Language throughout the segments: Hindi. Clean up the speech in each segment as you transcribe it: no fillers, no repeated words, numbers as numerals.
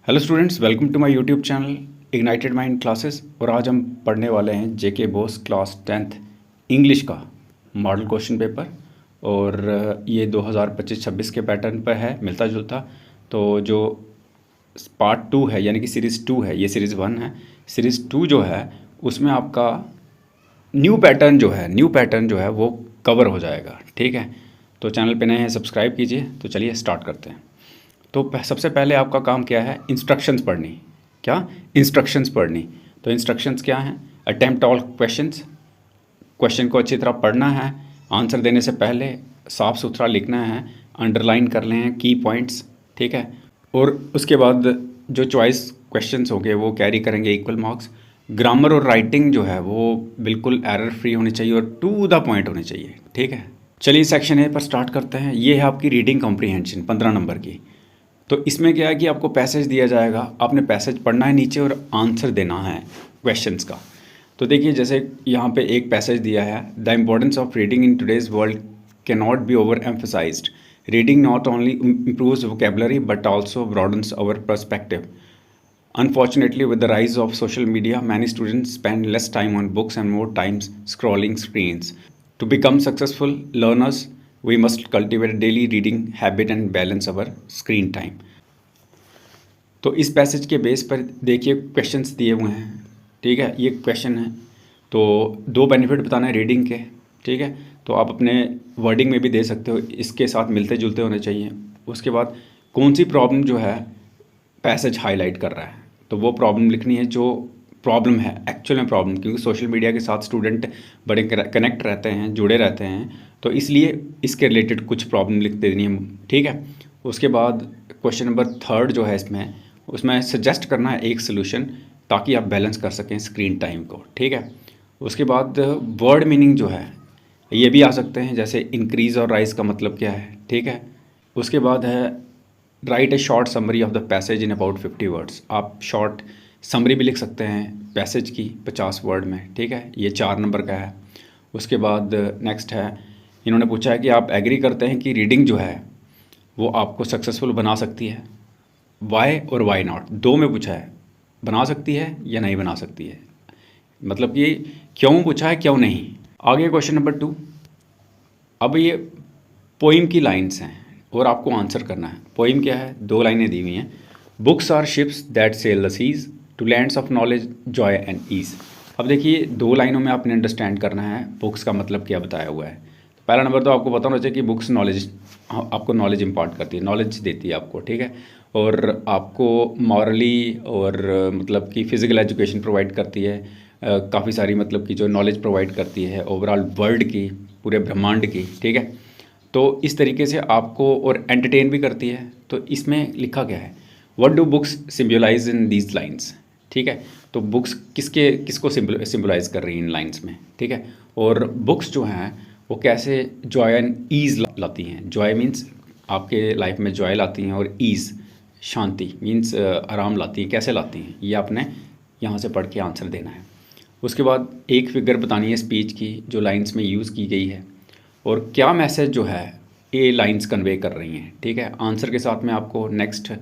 Hello students, welcome to my YouTube channel ignited mind classes. और आज हम पढ़ने वाले हैं JK Bose class 10th English का मॉडल क्वेश्चन पेपर। और ये 2025-26 के पैटर्न पर है, मिलता जुलता। तो जो पार्ट 2 है यानी कि सीरीज़ 2 है, ये सीरीज़ 1 है। सीरीज़ 2 जो है उसमें आपका न्यू पैटर्न जो है वो कवर हो जाएगा। ठीक है, तो चैनल पे नए हैं सब्सक्राइब कीजिए। तो चलिए स्टार्ट करते हैं। तो सबसे पहले आपका काम क्या है? इंस्ट्रक्शंस पढ़नी। क्या? इंस्ट्रक्शंस पढ़नी। तो इंस्ट्रक्शंस क्या हैं? अटेम्प्ट ऑल क्वेश्चंस, क्वेश्चन को अच्छी तरह पढ़ना है। आंसर देने से पहले साफ़ सुथरा लिखना है, अंडरलाइन कर लें हैं की पॉइंट्स। ठीक है, और उसके बाद जो चॉइस क्वेश्चंस होंगे वो कैरी करेंगे इक्वल मार्क्स। ग्रामर और राइटिंग जो है वो बिल्कुल एरर फ्री होनी चाहिए और टू द पॉइंट होनी चाहिए। ठीक है, चलिए सेक्शन ए पर स्टार्ट करते हैं। ये है आपकी रीडिंग कॉम्प्रीहेंशन 15 नंबर की। तो इसमें क्या है कि आपको पैसेज दिया जाएगा, आपने पैसेज पढ़ना है नीचे और आंसर देना है क्वेश्चंस का। तो देखिए, जैसे यहाँ पे एक पैसेज दिया है, the importance of reading in today's world can not be overemphasised. Reading not only improves vocabulary but also broadens our perspective. Unfortunately, with the rise of social media, many students spend less time on books and more time scrolling screens. To become successful learners, we must cultivate a daily reading habit and balance our screen time. तो इस पैसेज के बेस पर देखिए क्वेश्चंस दिए हुए हैं। ठीक है, ये क्वेश्चन है। तो दो बेनिफिट बताना है रीडिंग के। ठीक है, तो आप अपने वर्डिंग में भी दे सकते हो, इसके साथ मिलते जुलते होने चाहिए। उसके बाद कौन सी प्रॉब्लम जो है पैसेज हाईलाइट कर रहा है, तो वो प्रॉब्लम लिखनी है जो प्रॉब्लम है एक्चुअल में प्रॉब्लम, क्योंकि सोशल मीडिया के साथ स्टूडेंट बड़े कनेक्ट रहते हैं, जुड़े रहते हैं, तो इसलिए इसके रिलेटेड कुछ प्रॉब्लम लिख देनी है। ठीक है, उसके बाद क्वेश्चन नंबर 3 जो है उसमें सजेस्ट करना है एक सोल्यूशन ताकि आप बैलेंस कर सकें स्क्रीन टाइम को। ठीक है, उसके बाद वर्ड मीनिंग जो है ये भी आ सकते हैं, जैसे इंक्रीज़ और राइज का मतलब क्या है। ठीक है, उसके बाद है right A short summary of the passage in about 50 words. आप शॉर्ट समरी भी लिख सकते हैं पैसेज की 50 वर्ड में। ठीक है, ये 4 नंबर का है। उसके बाद नेक्स्ट है, इन्होंने पूछा है कि आप एग्री करते हैं कि रीडिंग जो है वो आपको सक्सेसफुल बना सकती है। वाई और वाई नॉट, दो में पूछा है, बना सकती है या नहीं बना सकती है, मतलब कि क्यों पूछा है, क्यों नहीं। आगे क्वेश्चन नंबर 2। अब ये पोइम की लाइन्स हैं और आपको आंसर करना है। पोइम क्या है? 2 लाइनें दी हुई हैं। Books are ships that sail the seas to lands of knowledge joy and ease. अब देखिए 2 लाइनों में आपने अंडरस्टैंड करना है बुक्स का मतलब क्या बताया हुआ है। पहला नंबर तो आपको पता होना चाहिए कि बुक्स नॉलेज, आपको नॉलेज इम्पार्ट करती है, नॉलेज देती है आपको। ठीक है, और आपको मॉरली और मतलब कि फ़िज़िकल एजुकेशन प्रोवाइड करती है, काफ़ी सारी मतलब कि जो नॉलेज प्रोवाइड करती है ओवरऑल वर्ल्ड की, पूरे ब्रह्मांड की। ठीक है, तो इस तरीके से आपको और एंटरटेन भी करती है। तो इसमें लिखा क्या है? What do books symbolise in these lines. ठीक है, तो बुक्स किसको सिम्बलाइज कर रही हैं इन लाइन्स में। ठीक है, और बुक्स जो हैं वो कैसे जॉय एंड ईज़ लाती हैं। जॉय मीन्स आपके लाइफ में जॉय लाती हैं, और ईज़ शांति मीन्स आराम लाती हैं। कैसे लाती हैं ये आपने यहाँ से पढ़ के आंसर देना है। उसके बाद एक फिगर बतानी है स्पीच की जो लाइन्स में यूज़ की गई है और क्या मैसेज जो है ये लाइंस कन्वे कर रही हैं। ठीक है, आंसर के साथ में आपको नेक्स्ट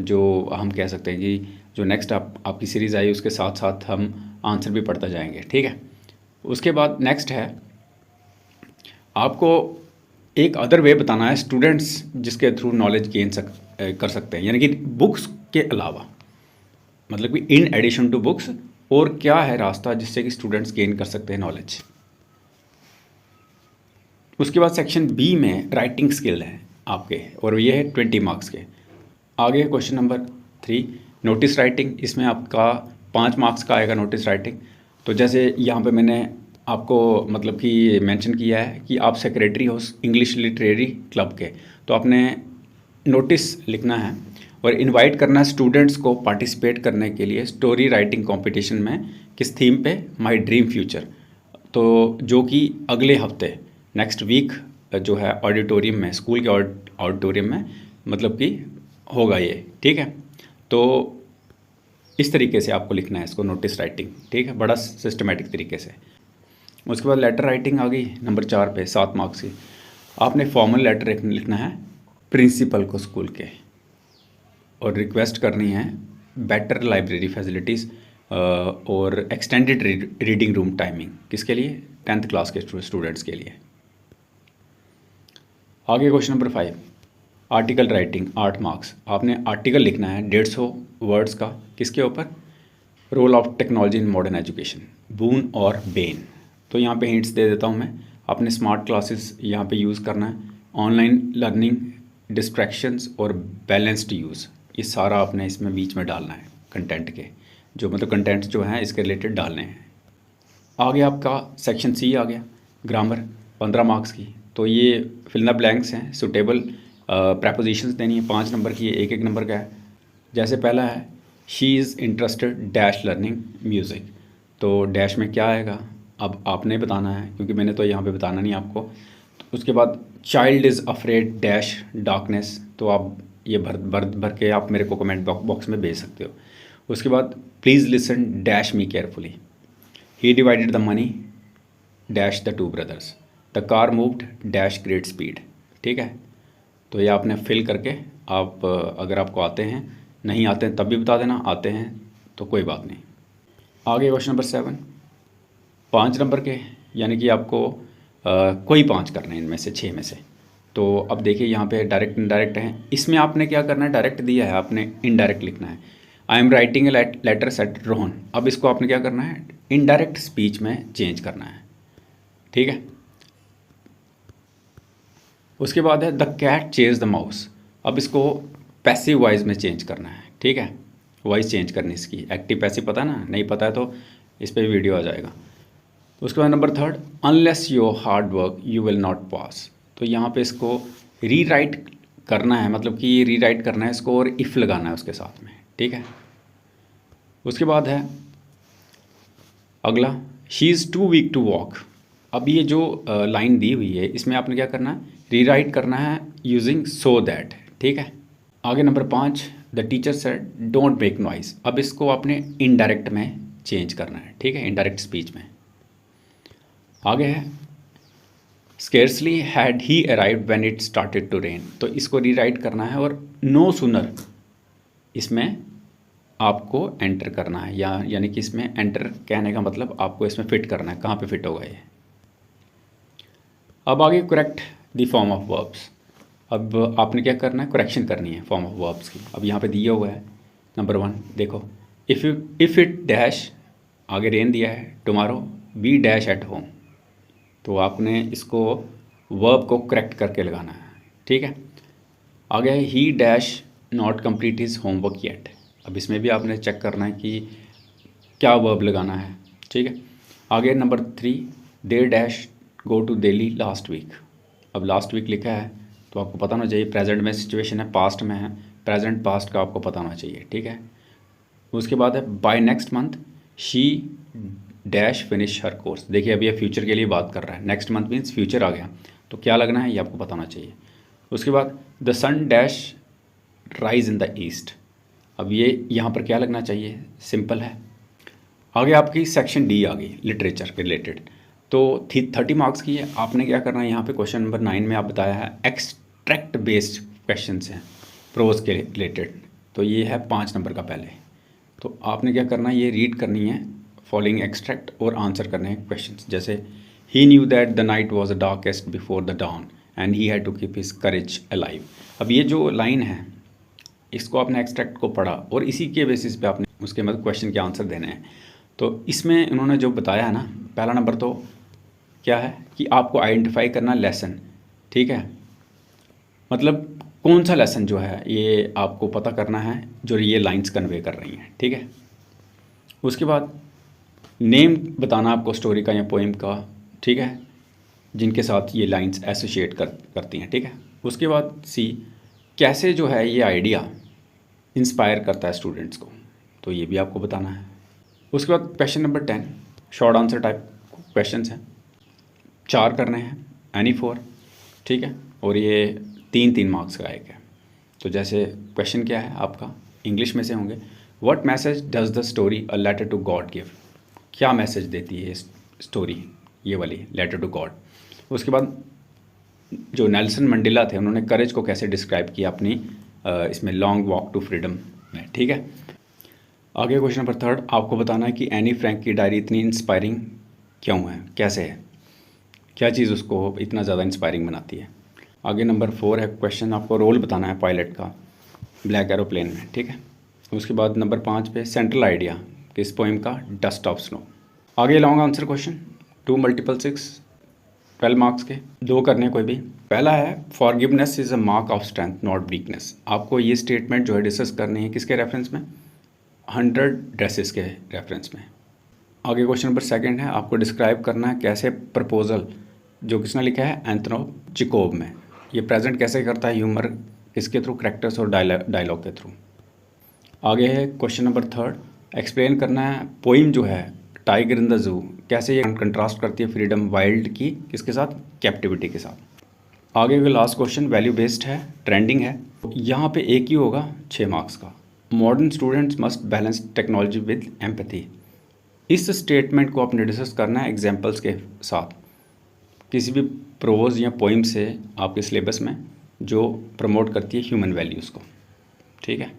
जो हम कह सकते हैं कि जो नेक्स्ट आपकी सीरीज़ आई उसके साथ साथ हम आंसर भी पढ़ते जाएंगे। ठीक है, उसके बाद नेक्स्ट है आपको एक अदर वे बताना है स्टूडेंट्स जिसके थ्रू नॉलेज गेन कर सकते हैं, यानी कि बुक्स के अलावा, मतलब कि इन एडिशन टू बुक्स, और क्या है रास्ता जिससे कि स्टूडेंट्स गेन कर सकते हैं नॉलेज। उसके बाद सेक्शन बी में राइटिंग स्किल है आपके, और ये है 20 मार्क्स के। आगे क्वेश्चन नंबर 3 नोटिस राइटिंग। इसमें आपका 5 मार्क्स का आएगा नोटिस राइटिंग। तो जैसे यहाँ पे मैंने आपको मतलब कि मेंशन किया है कि आप सेक्रेटरी हो इंग्लिश लिटरेरी क्लब के, तो आपने नोटिस लिखना है और इनवाइट करना है स्टूडेंट्स को पार्टिसिपेट करने के लिए स्टोरी राइटिंग कंपटीशन में। किस थीम पे? My dream future. तो जो कि अगले हफ्ते नेक्स्ट वीक जो है ऑडिटोरियम में, स्कूल के ऑडिटोरियम में मतलब कि होगा ये। ठीक है, तो इस तरीके से आपको लिखना है इसको, नोटिस राइटिंग। ठीक है, बड़ा सिस्टमेटिक तरीके से। उसके बाद लेटर राइटिंग आ गई नंबर 4 पे, 7 मार्क्स की। आपने फॉर्मल लेटर लिखना है प्रिंसिपल को स्कूल के, और रिक्वेस्ट करनी है बेटर लाइब्रेरी फैसिलिटीज़ और एक्सटेंडेड रीडिंग रूम टाइमिंग, किसके लिए? 10th क्लास के स्टूडेंट्स के लिए। आगे question number 5, article writing 8 marks. आपने आर्टिकल लिखना है 150 वर्ड्स का, किसके ऊपर? Role of technology in modern education, boon और बेन। तो यहाँ पे हिंट्स दे देता हूँ मैं। आपने स्मार्ट क्लासेस यहाँ पे यूज़ करना है, ऑनलाइन लर्निंग, डिस्ट्रैक्शंस और बैलेंस्ड यूज़, ये सारा आपने इसमें बीच में डालना है कंटेंट के, जो मतलब कंटेंट्स जो हैं इसके रिलेटेड डालने हैं। आगे आपका सेक्शन सी आ गया, ग्रामर 15 मार्क्स की। तो ये फिल इन द ब्लैंक्स हैं, सुटेबल प्रपोजिशंस देनी है, 5 नंबर की, एक एक नंबर का है। जैसे पहला है she is interested dash learning music, तो डैश में क्या आएगा अब आपने बताना है, क्योंकि मैंने तो यहाँ पे बताना नहीं आपको। तो उसके बाद child is afraid dash darkness, तो आप ये भर के आप मेरे को कमेंट बॉक्स में भेज सकते हो। उसके बाद please listen dash me carefully, he divided the money dash the 2 brothers, the car moved dash great speed. ठीक है, तो ये आपने फिल करके आप अगर आपको आते हैं, नहीं आते हैं तब भी बता देना, आते हैं तो कोई बात नहीं। आगे क्वेश्चन नंबर 7, 5 नंबर के, यानी कि आपको कोई 5 करने हैं इनमें से 6 में से। तो अब देखिए यहाँ पे डायरेक्ट इनडायरेक्ट हैं, इसमें आपने क्या करना है, डायरेक्ट दिया है, आपने इनडायरेक्ट लिखना है। I am writing a letter said Rohan, अब इसको आपने क्या करना है, इनडायरेक्ट स्पीच में चेंज करना है। ठीक है, उसके बाद है the cat chase the mouse, अब इसको पैसिव वॉइस में चेंज करना है। ठीक है, वॉइस चेंज करनी इसकी, एक्टिव पैसिव पता है ना, नहीं पता है तो इस पर भी वीडियो आ जाएगा। उसके बाद number 3, unless your hard work you will not pass, तो यहाँ पे इसको रीराइट करना है, मतलब कि रीराइट करना है इसको और इफ़ लगाना है उसके साथ में। ठीक है, उसके बाद है अगला she is too weak to walk, अब ये जो लाइन दी हुई है इसमें आपने क्या करना है, रीराइट करना है यूजिंग सो दैट। ठीक है, आगे number 5, the teacher said don't make noise, अब इसको आपने इनडायरेक्ट में चेंज करना है। ठीक है, इनडायरेक्ट स्पीच में। आगे है scarcely had he arrived when it started to rain, तो इसको रीराइट करना है और नो सूनर इसमें आपको एंटर करना है, यानी कि इसमें एंटर कहने का मतलब आपको इसमें फिट करना है, कहाँ पे फिट होगा ये। अब आगे correct the form of verbs, अब आपने क्या करना है, करेक्शन करनी है फॉर्म ऑफ वर्ब्स की। अब यहाँ पे दिया हुआ है नंबर 1, देखो इफ़ इट डैश, आगे रेन दिया है, tomorrow be dash at home, तो आपने इसको वर्ब को करेक्ट करके लगाना है। ठीक है, आगे है ही dash not complete his homework yet, अब इसमें भी आपने चेक करना है कि क्या वर्ब लगाना है। ठीक है, आगे number 3, they dash go to Delhi last week, अब लास्ट वीक लिखा है तो आपको पता होना चाहिए प्रेजेंट में सिचुएशन है, पास्ट में है, प्रेजेंट पास्ट का आपको पता होना चाहिए। ठीक है, उसके बाद है by next month she dash finish her course, देखिए अभी ये फ्यूचर के लिए बात कर रहा है, नेक्स्ट मंथ मीन्स फ्यूचर आ गया, तो क्या लगना है ये आपको पता होना चाहिए। उसके बाद the sun dash rise in the east, अब ये यहाँ पर क्या लगना चाहिए, सिंपल है। आगे आपकी सेक्शन डी आ गई लिटरेचर के रिलेटेड, तो 30 मार्क्स की है। आपने क्या करना है, यहाँ पे क्वेश्चन नंबर 9 में आप बताया है एक्सट्रैक्ट बेस्ड क्वेश्चन हैं प्रोज के रिलेटेड, तो ये है 5 नंबर का पहले। तो आपने क्या करना है, ये रीड करनी है फॉलोइंग एक्सट्रैक्ट और आंसर करने हैं क्वेश्चंस। जैसे ही knew that the night was the darkest before the dawn and he had to keep his courage alive, अब ये जो लाइन है इसको आपने एक्सट्रैक्ट को पढ़ा और इसी के बेसिस पे आपने उसके मतलब क्वेश्चन के आंसर देने हैं। तो इसमें उन्होंने जो बताया है ना, पहला नंबर तो क्या है कि आपको आइडेंटिफाई करना लेसन। ठीक है, मतलब कौन सा लेसन जो है ये आपको पता करना है जो ये लाइंस कन्वे कर रही हैं। ठीक है, उसके बाद नेम बताना आपको स्टोरी का या पोइम का, ठीक है, जिनके साथ ये लाइंस एसोसिएट करती हैं। ठीक है, उसके बाद सी कैसे जो है ये आइडिया इंस्पायर करता है स्टूडेंट्स को, तो ये भी आपको बताना है। उसके बाद question number 10 short answer type question हैं, 4 करने हैं, एनी 4। ठीक है, और ये 3 मार्क्स का एक है। तो जैसे क्वेश्चन क्या है आपका, इंग्लिश में से होंगे, what message does the story a letter to God give, क्या मैसेज देती है स्टोरी ये वाली लेटर टू गॉड। उसके बाद जो नेल्सन मंडेला थे उन्होंने करेज को कैसे डिस्क्राइब किया अपनी इसमें लॉन्ग वॉक टू फ्रीडम में। ठीक है, आगे क्वेश्चन नंबर 3, आपको बताना है कि एनी फ्रैंक की डायरी इतनी इंस्पायरिंग क्यों है, कैसे है, क्या चीज़ उसको इतना ज़्यादा इंस्पायरिंग बनाती है। आगे नंबर 4 है क्वेश्चन, आपको रोल बताना है पायलट का ब्लैक एरोप्लेन में, ठीक है। उसके बाद नंबर 5 पे सेंट्रल आइडिया किस पोइम का, डस्ट ऑफ स्नो। आगे लॉन्ग आंसर क्वेश्चन 2 × 6 12 मार्क्स के, 2 करने कोई भी। पहला है forgiveness is a mark of strength not weakness. आपको ये स्टेटमेंट जो है डिस्कस करनी है किसके रेफरेंस में, 100 ड्रेसेस के रेफरेंस में। आगे क्वेश्चन नंबर 2 है, आपको डिस्क्राइब करना है कैसे प्रपोजल जो किसने लिखा है, एंथोन चिकोब में, ये प्रेजेंट कैसे करता है ह्यूमर किसके थ्रू, करेक्टर्स और डायलॉग के थ्रू। आगे है क्वेश्चन नंबर 3, एक्सप्लेन करना है पोइम जो है टाइगर इन द जू कैसे ये कंट्रास्ट करती है फ्रीडम वाइल्ड की किसके साथ, कैप्टिविटी के साथ। आगे का लास्ट क्वेश्चन वैल्यू बेस्ड है, ट्रेंडिंग है, यहाँ पे एक ही होगा 6 मार्क्स का। Modern students must balance technology with empathy. इस स्टेटमेंट को आपने डिस्कस करना है एग्जाम्पल्स के साथ, किसी भी प्रोज या पोइम से आपके सिलेबस में जो प्रमोट करती है ह्यूमन वैल्यूज़ को, ठीक है।